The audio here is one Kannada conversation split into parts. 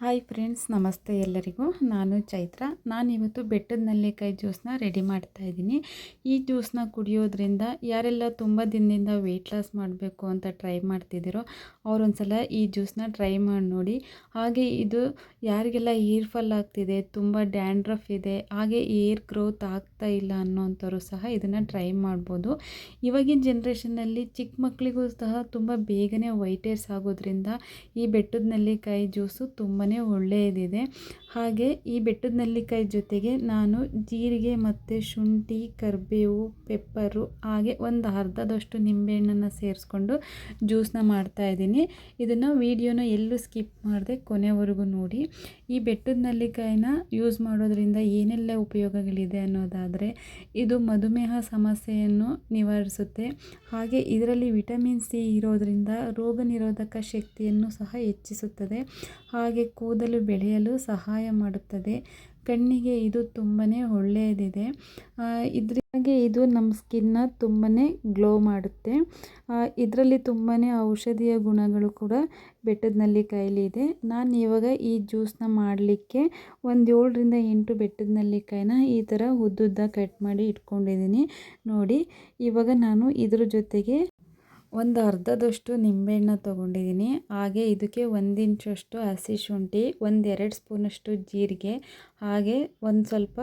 ಹಾಯ್ ಫ್ರೆಂಡ್ಸ್, ನಮಸ್ತೆ ಎಲ್ಲರಿಗೂ. ನಾನು ಚೈತ್ರ. ನಾನಿವತ್ತು ಬೆಟ್ಟದ ನೆಲ್ಲಿಕಾಯಿ ಜ್ಯೂಸನ್ನ ರೆಡಿ ಮಾಡ್ತಾ ಇದ್ದೀನಿ. ಈ ಜ್ಯೂಸನ್ನ ಕುಡಿಯೋದ್ರಿಂದ ಯಾರೆಲ್ಲ ತುಂಬ ದಿನದಿಂದ ವೆಯ್ಟ್ ಲಾಸ್ ಮಾಡಬೇಕು ಅಂತ ಟ್ರೈ ಮಾಡ್ತಿದ್ದೀರೋ ಅವರೊಂದ್ಸಲ ಈ ಜ್ಯೂಸನ್ನ ಟ್ರೈ ಮಾಡಿ ನೋಡಿ. ಹಾಗೆ ಇದು ಯಾರಿಗೆಲ್ಲ ಹೇರ್ ಫಾಲ್ ಆಗ್ತಿದೆ, ತುಂಬ ಡ್ಯಾಂಡ್ರಫ್ ಇದೆ, ಹಾಗೆ ಹೇರ್ ಗ್ರೋತ್ ಆಗ್ತಾ ಇಲ್ಲ ಅನ್ನೋಂಥವ್ರು ಸಹ ಇದನ್ನು ಟ್ರೈ ಮಾಡ್ಬೋದು. ಇವಾಗಿನ ಜನ್ರೇಷನ್ನಲ್ಲಿ ಚಿಕ್ಕ ಮಕ್ಕಳಿಗೂ ಸಹ ತುಂಬ ಬೇಗನೆ ವೈಟ್ ಹೇರ್ಸ್ ಆಗೋದ್ರಿಂದ ಈ ಬೆಟ್ಟದ ನೆಲ್ಲಿಕಾಯಿ ಜ್ಯೂಸು ತುಂಬಾ ಒಳ್ಳೆಯದಿದೆ. ಹಾಗೆ ಈ ಬೆಟ್ಟದ ನೆಲ್ಲಿಕಾಯಿ ಜೊತೆಗೆ ನಾನು ಜೀರಿಗೆ ಮತ್ತು ಶುಂಠಿ, ಕರಿಬೇವು, ಪೆಪ್ಪರು ಹಾಗೆ ಒಂದು ಅರ್ಧದಷ್ಟು ನಿಂಬೆಹಣ್ಣನ್ನು ಸೇರಿಸ್ಕೊಂಡು ಜ್ಯೂಸನ್ನ ಮಾಡ್ತಾಯಿದ್ದೀನಿ. ಇದನ್ನು ವಿಡಿಯೋನ ಎಲ್ಲೂ ಸ್ಕಿಪ್ ಮಾಡದೆ ಕೊನೆವರೆಗೂ ನೋಡಿ. ಈ ಬೆಟ್ಟದ ನೆಲ್ಲಿಕಾಯಿನ ಯೂಸ್ ಮಾಡೋದ್ರಿಂದ ಏನೆಲ್ಲ ಉಪಯೋಗಗಳಿದೆ ಅನ್ನೋದಾದರೆ, ಇದು ಮಧುಮೇಹ ಸಮಸ್ಯೆಯನ್ನು ನಿವಾರಿಸುತ್ತೆ. ಹಾಗೆ ಇದರಲ್ಲಿ ವಿಟಮಿನ್ ಸಿ ಇರೋದರಿಂದ ರೋಗ ನಿರೋಧಕ ಶಕ್ತಿಯನ್ನು ಸಹ ಹೆಚ್ಚಿಸುತ್ತದೆ. ಹಾಗೆ ಕೂದಲು ಬೆಳೆಯಲು ಸಹಾಯ ಮಾಡುತ್ತದೆ. ಕಣ್ಣಿಗೆ ಇದು ತುಂಬಾ ಒಳ್ಳೆಯದಿದೆ. ಇದರಾಗೆ ಇದು ನಮ್ಮ ಸ್ಕಿನ್ನ ತುಂಬಾ ಗ್ಲೋ ಮಾಡುತ್ತೆ. ಇದರಲ್ಲಿ ತುಂಬಾ ಔಷಧೀಯ ಗುಣಗಳು ಕೂಡ ಬೆಟ್ಟದ ನೆಲ್ಲಿಕಾಯಲ್ಲಿ ಇದೆ. ನಾನು ಇವಾಗ ಈ ಜ್ಯೂಸನ್ನ ಮಾಡಲಿಕ್ಕೆ ಒಂದು 7ರಿಂದ 8 ಬೆಟ್ಟದ ನೆಲ್ಲಿಕಾಯಿನ ಈ ಥರ ಉದ್ದುದ್ದ ಕಟ್ ಮಾಡಿ ಇಟ್ಕೊಂಡಿದ್ದೀನಿ ನೋಡಿ. ಇವಾಗ ನಾನು ಇದ್ರ ಜೊತೆಗೆ ಒಂದು ಅರ್ಧದಷ್ಟು ನಿಂಬೆಹಣ್ಣು ತೊಗೊಂಡಿದ್ದೀನಿ. ಹಾಗೆ ಇದಕ್ಕೆ 1 ಇಂಚಷ್ಟು ಹಸಿ ಶುಂಠಿ, 1-2 ಸ್ಪೂನಷ್ಟು ಜೀರಿಗೆ, ಹಾಗೆ ಒಂದು ಸ್ವಲ್ಪ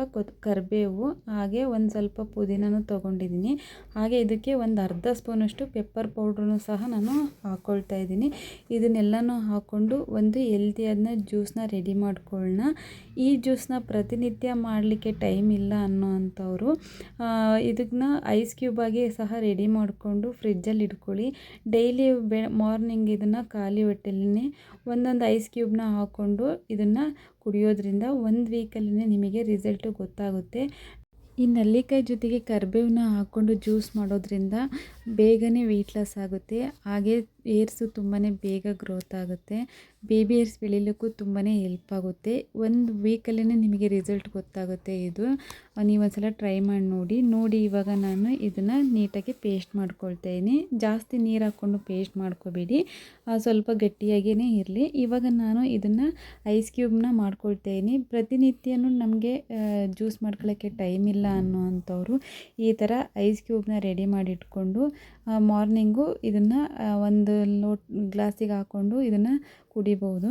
ಕರಿಬೇವು, ಹಾಗೆ ಒಂದು ಸ್ವಲ್ಪ ಪುದೀನನೂ ತೊಗೊಂಡಿದ್ದೀನಿ. ಹಾಗೆ ಇದಕ್ಕೆ ಒಂದು ಅರ್ಧ ಸ್ಪೂನಷ್ಟು ಪೆಪ್ಪರ್ ಪೌಡ್ರನ್ನು ಸಹ ನಾನು ಹಾಕ್ಕೊಳ್ತಾ ಇದ್ದೀನಿ. ಇದನ್ನೆಲ್ಲನೂ ಹಾಕ್ಕೊಂಡು ಒಂದು ಹೆಲ್ದಿಯಾದ ಜ್ಯೂಸನ್ನ ರೆಡಿ ಮಾಡ್ಕೊಳ್ಳೋಣ. ಈ ಜ್ಯೂಸನ್ನ ಪ್ರತಿನಿತ್ಯ ಮಾಡಲಿಕ್ಕೆ ಟೈಮ್ ಇಲ್ಲ ಅನ್ನೋ ಅಂಥವ್ರು ಇದನ್ನ ಐಸ್ ಕ್ಯೂಬಾಗಿ ಸಹ ರೆಡಿ ಮಾಡಿಕೊಂಡು ಫ್ರಿಜ್ಜಲ್ಲಿ ಇಟ್ಕೊಳ್ಳಿ. ಡೈಲಿ ಮಾರ್ನಿಂಗ್ ಇದನ್ನು ಖಾಲಿ ಹೊಟ್ಟೆಲೇ ಒಂದೊಂದು ಐಸ್ ಕ್ಯೂಬ್ನ ಹಾಕ್ಕೊಂಡು ಇದನ್ನು ಕುಡಿಯೋದ್ರಿಂದ 1 ವೀಕಲ್ಲೇ ನಿಮಗೆ ರಿಸಲ್ಟು ಗೊತ್ತಾಗುತ್ತೆ. ಈ ನೆಲ್ಲಿಕಾಯಿ ಜೊತೆಗೆ ಕರಿಬೇವನ್ನ ಹಾಕ್ಕೊಂಡು ಜ್ಯೂಸ್ ಮಾಡೋದ್ರಿಂದ ಬೇಗನೆ ವೆಯ್ಟ್ ಲಾಸ್ ಆಗುತ್ತೆ. ಹಾಗೆ ಹೇರ್ಸು ತುಂಬಾ ಬೇಗ ಗ್ರೋತ್ ಆಗುತ್ತೆ. ಬೇಬಿ ಹೇರ್ಸ್ ಬೆಳೀಲಿಕ್ಕೂ ತುಂಬಾ ಹೆಲ್ಪ್ ಆಗುತ್ತೆ. 1 ವೀಕಲ್ಲೇ ನಿಮಗೆ ರಿಸಲ್ಟ್ ಗೊತ್ತಾಗುತ್ತೆ. ಇದು ನೀವೊಂದ್ಸಲ ಟ್ರೈ ಮಾಡಿ ನೋಡಿ. ಇವಾಗ ನಾನು ಇದನ್ನು ನೀಟಾಗಿ ಪೇಸ್ಟ್ ಮಾಡ್ಕೊಳ್ತಾ ಇದ್ದೀನಿ. ಜಾಸ್ತಿ ನೀರು ಹಾಕ್ಕೊಂಡು ಪೇಸ್ಟ್ ಮಾಡ್ಕೋಬೇಡಿ, ಸ್ವಲ್ಪ ಗಟ್ಟಿಯಾಗಿಯೇ ಇರಲಿ. ಇವಾಗ ನಾನು ಇದನ್ನು ಐಸ್ ಕ್ಯೂಬ್ನ ಮಾಡ್ಕೊಳ್ತಾ ಇದ್ದೀನಿ. ಪ್ರತಿನಿತ್ಯನೂ ನಮಗೆ ಜ್ಯೂಸ್ ಮಾಡ್ಕೊಳ್ಳೋಕ್ಕೆ ಟೈಮ್ ಇಲ್ಲ ಅನ್ನೋ ಅಂಥವ್ರು ಈ ಥರ ಐಸ್ ಕ್ಯೂಬ್ನ ರೆಡಿ ಮಾಡಿ ಇಟ್ಕೊಂಡು ಮಾರ್ನಿಂಗು ಇದನ್ನು ಒಂದು ಗ್ಲಾಸಿಗೆ ಹಾಕ್ಕೊಂಡು ಇದನ್ನು ಕುಡಿಬೋದು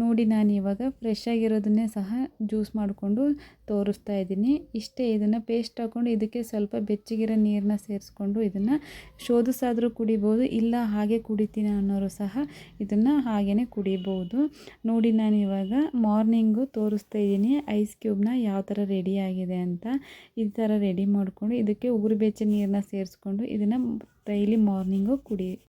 ನೋಡಿ. ನಾನು ಇವಾಗ ಫ್ರೆಶ್ ಆಗಿರೋದನ್ನೇ ಸಹ ಜ್ಯೂಸ್ ಮಾಡಿಕೊಂಡು ತೋರಿಸ್ತಾ ಇದ್ದೀನಿ. ಇಷ್ಟೇ. ಇದನ್ನು ಪೇಸ್ಟ್ ಹಾಕ್ಕೊಂಡು ಇದಕ್ಕೆ ಸ್ವಲ್ಪ ಬೆಚ್ಚಗಿರೋ ನೀರನ್ನ ಸೇರಿಸ್ಕೊಂಡು ಇದನ್ನು ಶೋಧಿಸಾದರೂ ಕುಡಿಬೋದು, ಇಲ್ಲ ಹಾಗೆ ಕುಡಿತೀನಿ ಅನ್ನೋರು ಸಹ ಇದನ್ನು ಹಾಗೇ ಕುಡಿಬೋದು ನೋಡಿ. ನಾನು ಇವಾಗ ಮಾರ್ನಿಂಗು ತೋರಿಸ್ತಾ ಇದ್ದೀನಿ ಐಸ್ ಕ್ಯೂಬ್ನ ಯಾವ ಥರ ರೆಡಿಯಾಗಿದೆ ಅಂತ. ಈ ಥರ ರೆಡಿ ಮಾಡಿಕೊಂಡು ಇದಕ್ಕೆ ಉಗುರು ಬೆಚ್ಚ ನೀರನ್ನ ಸೇರಿಸ್ಕೊಂಡು ಇದನ್ನು ಡೈಲಿ ಮಾರ್ನಿಂಗು ಕುಡಿ.